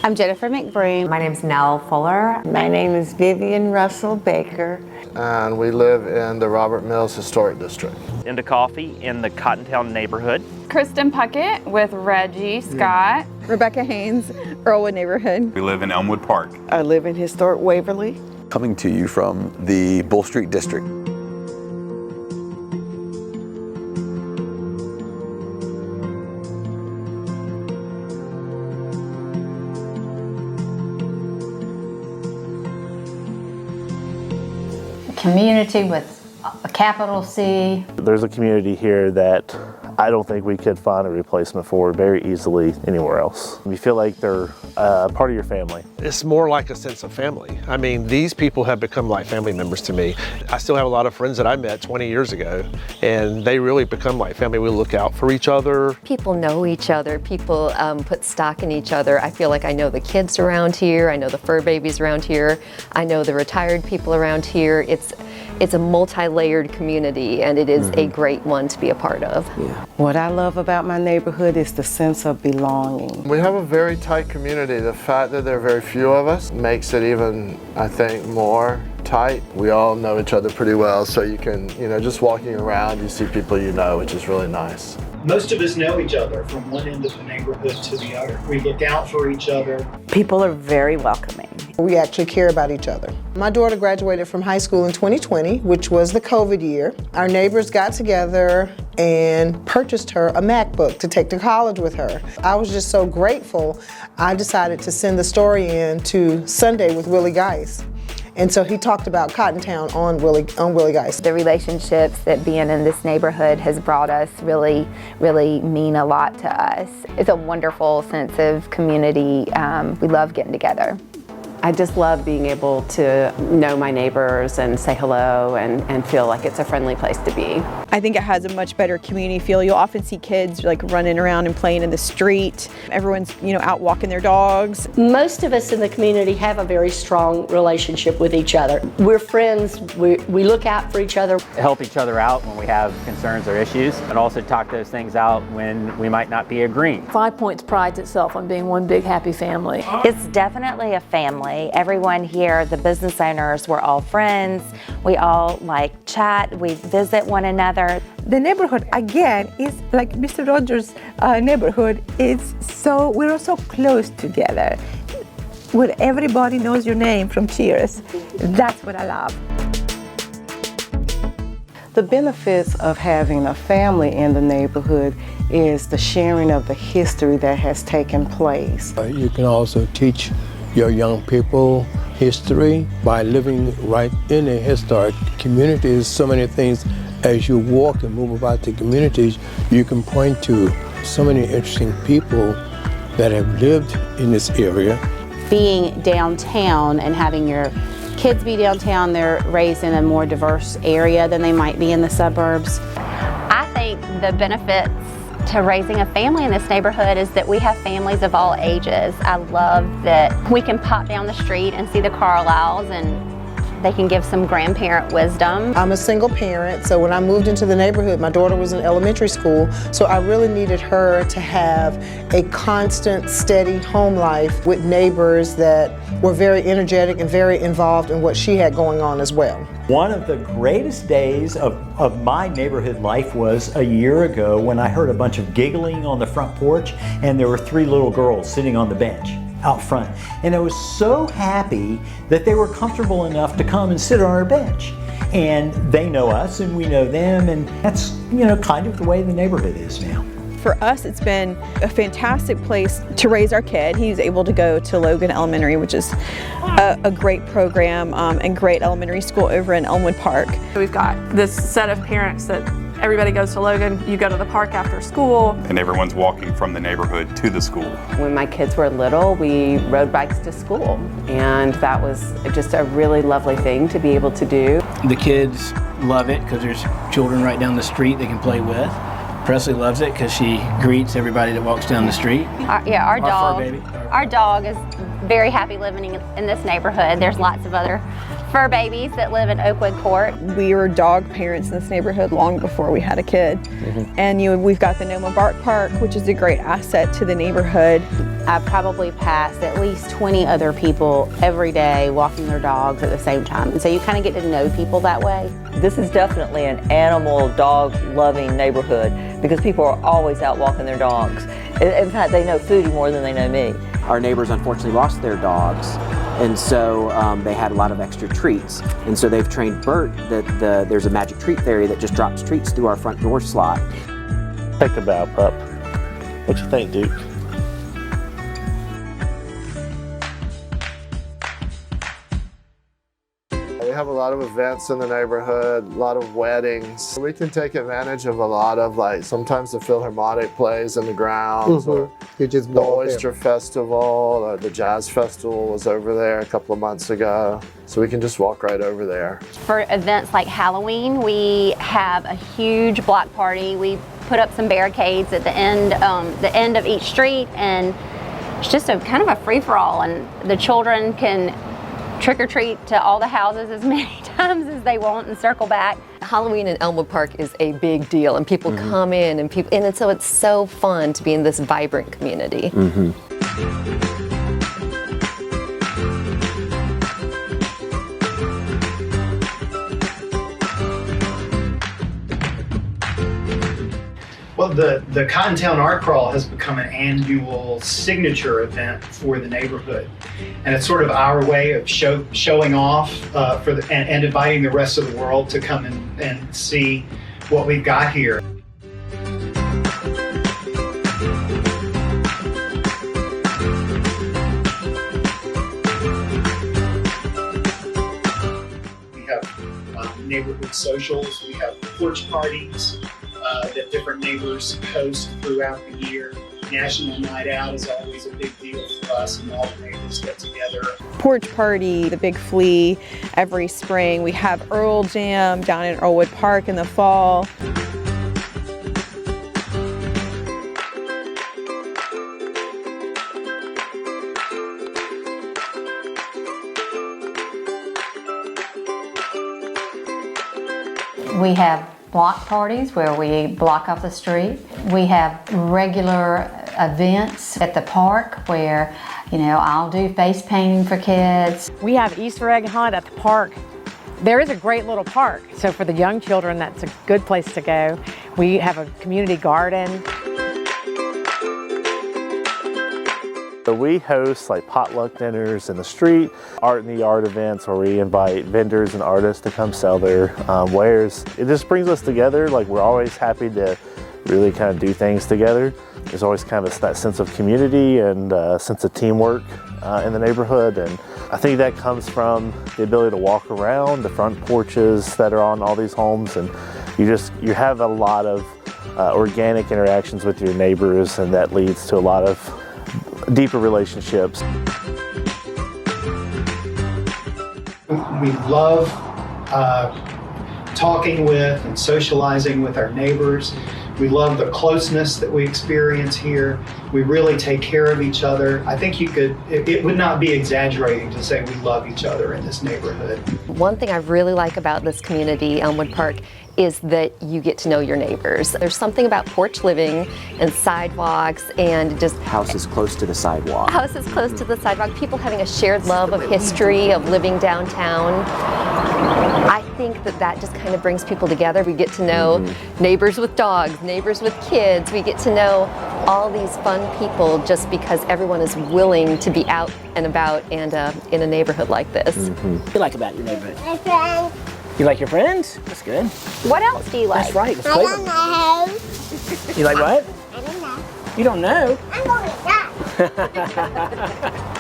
I'm Jennifer McBroom. My name's Nell Fuller. My name is Vivian Russell Baker. And we live in the Robert Mills Historic District. Into Coffee in the Cottontown neighborhood. Kristen Puckett with Reggie Scott. Rebecca Haynes, Earlwood neighborhood. We live in Elmwood Park. I live in historic Waverly. Coming to you from the Bull Street District. Community with a capital C. There's a community here that I don't think we could find a replacement for very easily anywhere else. You feel like they're part of your family. It's more like a sense of family. I mean, these people have become like family members to me. I still have a lot of friends that I met 20 years ago, and they really become like family. We look out for each other. People know each other. People put stock in each other. I feel like I know the kids around here. I know the fur babies around here. I know the retired people around here. It's a multi-layered community, and it is a great one to be a part of. Yeah. What I love about my neighborhood is the sense of belonging. We have a very tight community. The fact that there are very few of us makes it even, I think, more tight. We all know each other pretty well, so you can, just walking around, you see people you know, which is really nice. Most of us know each other from one end of the neighborhood to the other. We look out for each other. People are very welcoming. We actually care about each other. My daughter graduated from high school in 2020, which was the COVID year. Our neighbors got together and purchased her a MacBook to take to college with her. I was just so grateful. I decided to send the story in to Sunday with Willie Geist. And so he talked about Cottontown on Willie Geist. The relationships that being in this neighborhood has brought us really mean a lot to us. It's a wonderful sense of community. We love getting together. I just love being able to know my neighbors and say hello and feel like it's a friendly place to be. I think it has a much better community feel. You'll often see kids like running around and playing in the street. Everyone's out walking their dogs. Most of us in the community have a very strong relationship with each other. We're friends, we look out for each other. Help each other out when we have concerns or issues, and also talk those things out when we might not be agreeing. 5 Points prides itself on being one big happy family. It's definitely a family. Everyone here, the business owners, we're all friends. We all chat, we visit one another. The neighborhood, again, is like Mr. Rogers' neighborhood. We're all so close together, where everybody knows your name from Cheers. That's what I love. The benefits of having a family in the neighborhood is the sharing of the history that has taken place. You can also teach your young people history by living right in a historic community. So many things as you walk and move about the communities, you can point to so many interesting people that have lived in this area. Being downtown and having your kids be downtown, they're raised in a more diverse area than they might be in the suburbs. I think the benefits to raising a family in this neighborhood is that we have families of all ages. I love that we can pop down the street and see the Carlisles and they can give some grandparent wisdom. I'm a single parent, so when I moved into the neighborhood, my daughter was in elementary school, so I really needed her to have a constant, steady home life with neighbors that were very energetic and very involved in what she had going on as well. One of the greatest days of my neighborhood life was a year ago when I heard a bunch of giggling on the front porch and there were 3 little girls sitting on the bench out front. And I was so happy that they were comfortable enough to come and sit on our bench. And they know us and we know them, and that's kind of the way the neighborhood is now. For us, it's been a fantastic place to raise our kid. He's able to go to Logan Elementary, which is a great program and great elementary school over in Elmwood Park. We've got this set of parents that everybody goes to Logan, you go to the park after school. And everyone's walking from the neighborhood to the school. When my kids were little, we rode bikes to school, and that was just a really lovely thing to be able to do. The kids love it because there's children right down the street they can play with. Presley loves it because she greets everybody that walks down the street. Our dog is very happy living in this neighborhood. There's lots of other fur babies that live in Oakwood Court. We were dog parents in this neighborhood long before we had a kid. And we've got the Noma Bark Park, which is a great asset to the neighborhood. I probably pass at least 20 other people every day walking their dogs at the same time. And so you kind of get to know people that way. This is definitely an animal, dog-loving neighborhood because people are always out walking their dogs. In fact, they know Foodie more than they know me. Our neighbors unfortunately lost their dogs, and so they had a lot of extra treats. And so they've trained Bert that there's a magic treat fairy that just drops treats through our front door slot. Take a bow, pup. What you think, Duke? We have a lot of events in the neighborhood, a lot of weddings. We can take advantage of a lot of, like, sometimes the Philharmonic plays in the grounds, or the Oyster Festival, or the Jazz Festival was over there a couple of months ago. So we can just walk right over there. For events like Halloween, we have a huge block party. We put up some barricades at the end of each street, and it's just a kind of a free-for-all, and the children can trick-or-treat to all the houses as many times as they want and circle back. Halloween in Elmwood Park is a big deal, and people come in, and so it's so fun to be in this vibrant community. Well, the Cottontown Art Crawl has become an annual signature event for the neighborhood. And it's sort of our way of showing off and inviting the rest of the world to come and see what we've got here. We have neighborhood socials, we have porch parties that different neighbors host throughout the year. National Night Out is always a big deal for us, and all the neighbors get together. Porch Party, the Big Flea every spring. We have Earl Jam down in Earlwood Park in the fall. We have block parties where we block off the street. We have regular events at the park where, I'll do face painting for kids. We have Easter egg hunt at the park. There is a great little park, so for the young children, that's a good place to go. We have a community garden. So we host like potluck dinners in the street, art in the yard events where we invite vendors and artists to come sell their wares. It just brings us together. Like, we're always happy to really kind of do things together. There's always kind of that sense of community and sense of teamwork in the neighborhood. And I think that comes from the ability to walk around the front porches that are on all these homes, and you have a lot of organic interactions with your neighbors, and that leads to a lot of deeper relationships. We love talking with and socializing with our neighbors. We love the closeness that we experience here. We really take care of each other. I think it would not be exaggerating to say we love each other in this neighborhood. One thing I really like about this community, Elmwood Park, is that you get to know your neighbors. There's something about porch living and sidewalks and just houses close to the sidewalk. Houses close to the sidewalk, people having a shared love of history, of living downtown. I think that just kind of brings people together. We get to know neighbors with dogs, neighbors with kids. We get to know all these fun people just because everyone is willing to be out and about and in a neighborhood like this. What do you like about your neighborhood? My friends. You like your friends? That's good. What else do you like? That's right. Let's I play don't them. know. You like what? I don't know. You don't know? I'm going to die.